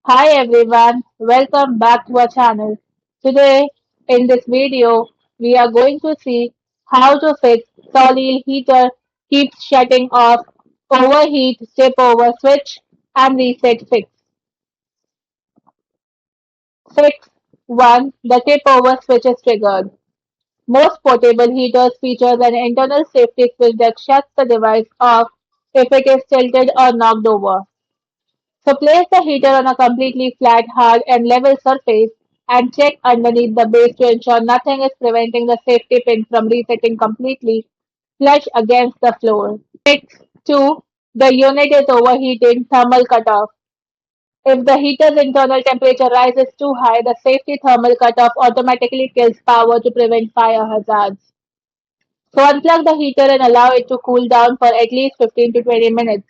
Hi everyone, welcome back to our channel. Today in this video we are going to see how to fix Soleil heater keeps shutting off, overheat, tip over switch and reset fix. Fix 1. The tip over switch is triggered. Most portable heaters features an internal safety switch that shuts the device off if it is tilted or knocked over. So place the heater on a completely flat, hard and level surface and check underneath the base to ensure nothing is preventing the safety pin from resetting completely flush against the floor. Fix 2. The unit is overheating, thermal cutoff. If the heater's internal temperature rises too high, the safety thermal cutoff automatically kills power to prevent fire hazards. So unplug the heater and allow it to cool down for at least 15 to 20 minutes.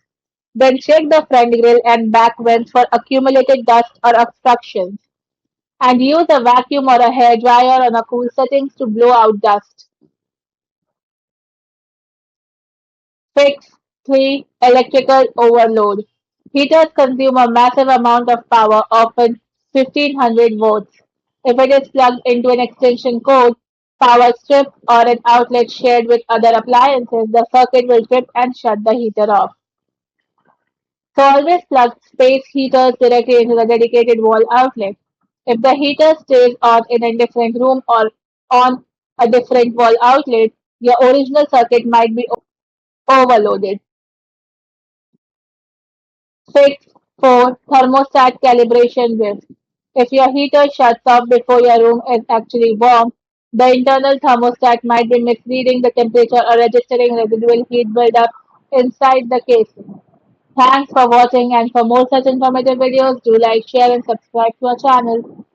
Then check the front grille and back vents for accumulated dust or obstructions, and use a vacuum or a hair dryer on a cool settings to blow out dust. Fix 3. Electrical overload. Heaters consume a massive amount of power, often 1500 volts. If it is plugged into an extension cord, power strip, or an outlet shared with other appliances, the circuit will trip and shut the heater off. So always plug space heaters directly into the dedicated wall outlet. If the heater stays on in a different room or on a different wall outlet, your original circuit might be overloaded. Fix 4. Thermostat calibration risk. If your heater shuts off before your room is actually warm, the internal thermostat might be misreading the temperature or registering residual heat buildup inside the casing. Thanks for watching, and for more such informative videos, do like, share and subscribe to our channel.